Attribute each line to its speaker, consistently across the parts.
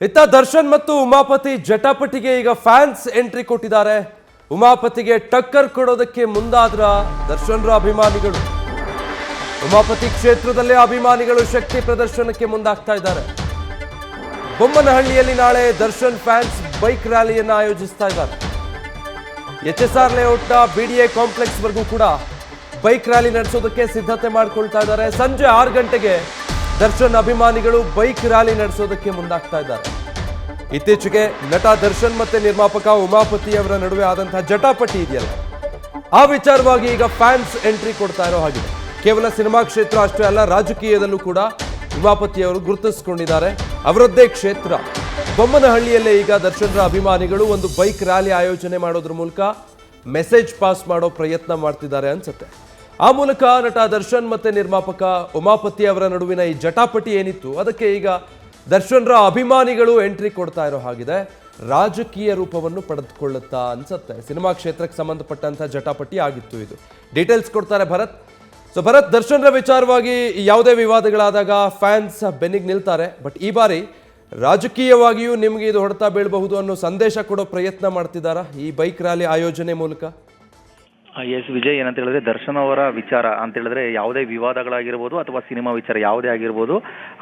Speaker 1: ಇತ್ತ ದರ್ಶನ್ ಮತ್ತು ಉಮಾಪತಿ ಜಟಾಪಟಿಗೆ ಈಗ ಫ್ಯಾನ್ಸ್ ಎಂಟ್ರಿ ಕೊಟ್ಟಿದ್ದಾರೆ. ಉಮಾಪತಿಗೆ ಟಕ್ಕರ್ ಕೊಡೋದಕ್ಕೆ ಮುಂದಾದ್ರ ದರ್ಶನ್ರ ಅಭಿಮಾನಿಗಳು. ಉಮಾಪತಿ ಕ್ಷೇತ್ರದಲ್ಲೇ ಅಭಿಮಾನಿಗಳು ಶಕ್ತಿ ಪ್ರದರ್ಶನಕ್ಕೆ ಮುಂದಾಗ್ತಾ ಇದ್ದಾರೆ. ಬೊಮ್ಮನಹಳ್ಳಿಯಲ್ಲಿ ನಾಳೆ ದರ್ಶನ್ ಫ್ಯಾನ್ಸ್ ಬೈಕ್ ರ್ಯಾಲಿಯನ್ನ ಆಯೋಜಿಸ್ತಾ ಇದ್ದಾರೆ. HSR ಲೇಔಟ್ನ BDA ಕಾಂಪ್ಲೆಕ್ಸ್ ವರೆಗೂ ಕೂಡ ಬೈಕ್ ರ್ಯಾಲಿ ನಡೆಸೋದಕ್ಕೆ ಸಿದ್ಧತೆ ಮಾಡಿಕೊಳ್ತಾ ಇದ್ದಾರೆ. ಸಂಜೆ 6 ಗಂಟೆಗೆ ದರ್ಶನ್ ಅಭಿಮಾನಿಗಳು ಬೈಕ್ ರ್ಯಾಲಿ ನಡೆಸೋದಕ್ಕೆ ಮುಂದಾಗ್ತಾ ಇದ್ದಾರೆ. ಇತ್ತೀಚೆಗೆ ನಟ ದರ್ಶನ್ ಮತ್ತೆ ನಿರ್ಮಾಪಕ ಉಮಾಪತಿ ಅವರ ನಡುವೆ ಆದಂತಹ ಜಟಾಪಟಿ ಇದೆಯಲ್ಲ, ಆ ವಿಚಾರವಾಗಿ ಈಗ ಫ್ಯಾನ್ಸ್ ಎಂಟ್ರಿ ಕೊಡ್ತಾ ಇರೋ ಹಾಗಿದೆ. ಕೇವಲ ಸಿನಿಮಾ ಕ್ಷೇತ್ರ ಅಷ್ಟೇ ಅಲ್ಲ, ರಾಜಕೀಯದಲ್ಲೂ ಕೂಡ ಉಮಾಪತಿ ಅವರು ಗುರುತಿಸಿಕೊಂಡಿದ್ದಾರೆ. ಅವರದ್ದೇ ಕ್ಷೇತ್ರ ಬೊಮ್ಮನಹಳ್ಳಿಯಲ್ಲೇ ಈಗ ದರ್ಶನ್ರ ಅಭಿಮಾನಿಗಳು ಒಂದು ಬೈಕ್ ರ್ಯಾಲಿ ಆಯೋಜನೆ ಮಾಡೋದ್ರ ಮೂಲಕ ಮೆಸೇಜ್ ಪಾಸ್ ಮಾಡೋ ಪ್ರಯತ್ನ ಮಾಡ್ತಿದ್ದಾರೆ ಅನ್ಸುತ್ತೆ. ಆ ಮೂಲಕ ನಟ ದರ್ಶನ್ ಮತ್ತೆ ನಿರ್ಮಾಪಕ ಉಮಾಪತಿ ಅವರ ನಡುವಿನ ಈ ಜಟಾಪಟಿ ಏನಿತ್ತು, ಅದಕ್ಕೆ ಈಗ ದರ್ಶನ್ರ ಅಭಿಮಾನಿಗಳು ಎಂಟ್ರಿ ಕೊಡ್ತಾ ಇರೋ ಹಾಗಿದೆ. ರಾಜಕೀಯ ರೂಪವನ್ನು ಪಡೆದುಕೊಳ್ಳುತ್ತಾ ಅನ್ಸುತ್ತೆ. ಸಿನಿಮಾ ಕ್ಷೇತ್ರಕ್ಕೆ ಸಂಬಂಧಪಟ್ಟಂತ ಜಟಾಪಟಿ ಆಗಿತ್ತು ಇದು. ಡೀಟೇಲ್ಸ್ ಕೊಡ್ತಾರೆ ಭರತ್. ಭರತ್, ದರ್ಶನ್ರ ವಿಚಾರವಾಗಿ ಯಾವುದೇ ವಿವಾದಗಳಾದಾಗ ಫ್ಯಾನ್ಸ್ ಬೆನ್ನಿಗೆ ನಿಲ್ತಾರೆ. ಬಟ್ ಈ ಬಾರಿ ರಾಜಕೀಯವಾಗಿಯೂ ನಿಮಗೆ ಇದು ಹೊಡೆತ ಬೀಳಬಹುದು ಅನ್ನೋ ಸಂದೇಶ ಕೊಡೋ ಪ್ರಯತ್ನ ಮಾಡ್ತಿದ್ದಾರಾ ಈ ಬೈಕ್ ರ್ಯಾಲಿ ಆಯೋಜನೆ ಮೂಲಕ?
Speaker 2: ಎಸ್ ವಿಜಯ್, ಏನಂತ ಹೇಳಿದ್ರೆ ದರ್ಶನ್ ಅವರ ವಿಚಾರ ಅಂತ ಹೇಳಿದ್ರೆ ಯಾವುದೇ ವಿವಾದಗಳಾಗಿರ್ಬೋದು ಅಥವಾ ಸಿನಿಮಾ ವಿಚಾರ ಯಾವುದೇ ಆಗಿರ್ಬೋದು,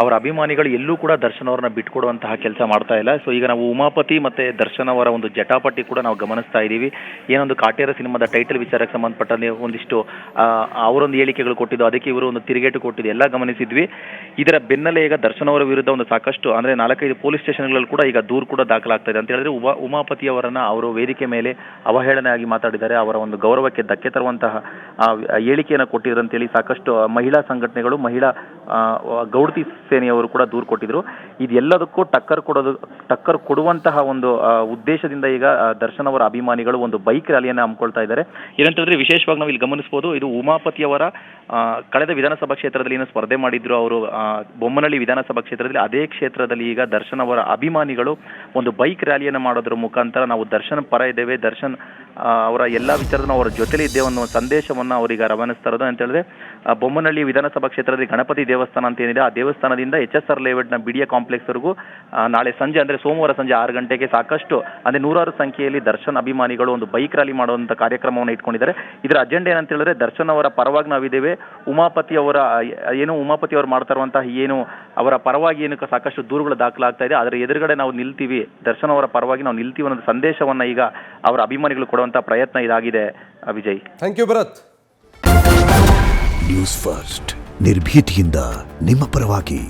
Speaker 2: ಅವರ ಅಭಿಮಾನಿಗಳು ಎಲ್ಲೂ ಕೂಡ ದರ್ಶನ್ ಅವರನ್ನ ಬಿಟ್ಕೊಡುವಂತಹ ಕೆಲಸ ಮಾಡ್ತಾ ಇಲ್ಲ. ಸೊ ಈಗ ನಾವು ಉಮಾಪತಿ ಮತ್ತೆ ದರ್ಶನ್ ಅವರ ಒಂದು ಜಟಾಪಟಿ ಕೂಡ ನಾವು ಗಮನಿಸ್ತಾ ಇದ್ದೀವಿ. ಏನೊಂದು ಕಾಟೇರ ಸಿನಿಮಾದ ಟೈಟಲ್ ವಿಚಾರಕ್ಕೆ ಸಂಬಂಧಪಟ್ಟಂತೆ ಒಂದಿಷ್ಟು ಅವರೊಂದು ಹೇಳಿಕೆಗಳು ಕೊಟ್ಟಿದ್ದು, ಅದಕ್ಕೆ ಇವರು ಒಂದು ತಿರುಗೇಟು ಕೊಟ್ಟಿದ್ದು ಎಲ್ಲ ಗಮನಿಸಿದ್ವಿ. ಇದರ ಬೆನ್ನಲ್ಲೇ ಈಗ ದರ್ಶನ್ ಅವರ ವಿರುದ್ಧ ಒಂದು ಸಾಕಷ್ಟು ಅಂದ್ರೆ 4-5 ಪೊಲೀಸ್ ಸ್ಟೇಷನ್ಗಳಲ್ಲಿ ಕೂಡ ಈಗ ದೂರು ಕೂಡ ದಾಖಲಾಗ್ತಾ ಇದೆ. ಅಂತ ಹೇಳಿದ್ರೆ ಉಮಾಪತಿ ಅವರನ್ನ ಅವರು ವೇದಿಕೆ ಮೇಲೆ ಅವಹೇಳನೆಯಾಗಿ ಮಾತಾಡಿದ್ದಾರೆ, ಅವರ ಒಂದು ಗೌರವಕ್ಕೆ ಧಕ್ಕೆ ತರುವಂತಹ ಹೇಳಿಕೆಯನ್ನು ಕೊಟ್ಟಿದ್ರು ಅಂತೇಳಿ ಸಾಕಷ್ಟು ಮಹಿಳಾ ಸಂಘಟನೆಗಳು, ಮಹಿಳಾ ಗೌಡತಿ ಸೇನೆಯವರು ಕೂಡ ದೂರು ಕೊಟ್ಟಿದ್ರು. ಇದೆಲ್ಲದಕ್ಕೂ ಟಕ್ಕರ್ ಕೊಡುವಂತಹ ಒಂದು ಉದ್ದೇಶದಿಂದ ಈಗ ದರ್ಶನ್ ಅವರ ಅಭಿಮಾನಿಗಳು ಒಂದು ಬೈಕ್ ರ್ಯಾಲಿಯನ್ನು ಹಮ್ಮಿಕೊಳ್ತಾ ಇದ್ದಾರೆ. ಏನಂತಂದ್ರೆ ವಿಶೇಷವಾಗಿ ನಾವು ಇಲ್ಲಿ ಗಮನಿಸಬಹುದು, ಇದು ಉಮಾಪತಿ ಅವರ ಕಳೆದ ವಿಧಾನಸಭಾ ಕ್ಷೇತ್ರದಲ್ಲಿ ಏನು ಸ್ಪರ್ಧೆ ಮಾಡಿದ್ರು ಅವರು ಬೊಮ್ಮನಹಳ್ಳಿ ವಿಧಾನಸಭಾ ಕ್ಷೇತ್ರದಲ್ಲಿ, ಅದೇ ಕ್ಷೇತ್ರದಲ್ಲಿ ಈಗ ದರ್ಶನ್ ಅವರ ಅಭಿಮಾನಿಗಳು ಒಂದು ಬೈಕ್ ರ್ಯಾಲಿಯನ್ನು ಮಾಡೋದ್ರ ಮುಖಾಂತರ ನಾವು ದರ್ಶನ್ ಪರ ಇದ್ದೇವೆ, ದರ್ಶನ್ ಅವರ ಎಲ್ಲಾ ವಿಚಾರದಲ್ಲಿ ಅವರ ಜೊತೆಲಿ ಇದ್ದೇವೆ ಅನ್ನೋ ಸಂದೇಶವನ್ನ ಅವರಿಗೆ ರವಾನಿಸ್ತಾ ಇರೋದು. ಅಂತ ಹೇಳಿದ್ರೆ ಬೊಮ್ಮನಹಳ್ಳಿ ವಿಧಾನಸಭಾ ಕ್ಷೇತ್ರದಲ್ಲಿ ಗಣಪತಿ ದೇವಸ್ಥಾನ ಅಂತ ಏನಿದೆ, ಆ ದೇವಸ್ಥಾನದಿಂದ HSR ಲೇಔಟ್ನ BDA ಕಾಂಪ್ಲೆಕ್ಸ್ ವರೆಗೂ ನಾಳೆ ಸಂಜೆ ಅಂದ್ರೆ ಸೋಮವಾರ ಸಂಜೆ 6 ಗಂಟೆಗೆ ಸಾಕಷ್ಟು ಅಂದ್ರೆ 100 ಸಂಖ್ಯೆಯಲ್ಲಿ ದರ್ಶನ್ ಅಭಿಮಾನಿಗಳು ಒಂದು ಬೈಕ್ ರ್ಯಾಲಿ ಮಾಡುವಂತ ಕಾರ್ಯಕ್ರಮವನ್ನು ಇಟ್ಕೊಂಡಿದ್ದಾರೆ. ಇದರ ಅಜೆಂಡಾ ಏನಂತ ಹೇಳಿದ್ರೆ ದರ್ಶನ್ ಅವರ ಪರವಾಗಿ ನಾವಿದ್ದೇವೆ, ಉಮಾಪತಿ ಅವರು ಮಾಡ್ತಾ ಇರುವಂತಹ ಏನು ಅವರ ಪರವಾಗಿ ಏನು ಸಾಕಷ್ಟು ದೂರುಗಳು ದಾಖಲಾಗ್ತಾ ಇದೆ, ಅದರ ಎದುರುಗಡೆ ನಾವು ನಿಲ್ತೀವಿ, ದರ್ಶನ್ ಅವರ ಪರವಾಗಿ ನಾವು ನಿಲ್ತೀವಿ ಅನ್ನೋ ಸಂದೇಶವನ್ನ ಈಗ ಅವರ ಅಭಿಮಾನಿಗಳು ಕೊಡುವಂತ ಪ್ರಯತ್ನ ಇದಾಗಿದೆ. Vijay,
Speaker 1: thank you Bharath.
Speaker 3: News first ನಿರ್ಭೀತಿಯಿಂದ ನಿಮ್ಮ ಪರವಾಗಿ.